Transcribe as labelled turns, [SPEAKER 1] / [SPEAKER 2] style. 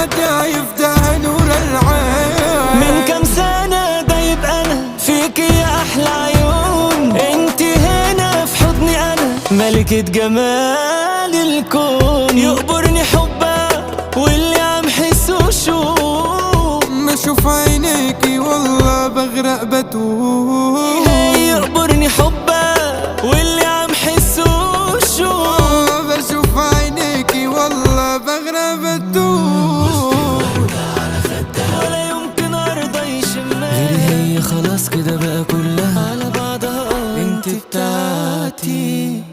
[SPEAKER 1] دايف ده نور العين.
[SPEAKER 2] من كم سنة دايب أنا فيك يا أحلى عيون، انت هنا في حضني أنا ملكة جمال الكون. يقبرني حبها واللي عم حسه شوق،
[SPEAKER 1] ما اشوف عينيكي والله بغرق بتوه.
[SPEAKER 2] يقبرني حبها واللي عم حسه شوق،
[SPEAKER 1] بشوف عينيكي والله بغرق بتوه.
[SPEAKER 2] ولا يمكن أرضى يشمها غيري هي، خلاص كده بقى كلها على بعضها انت بتاعتي.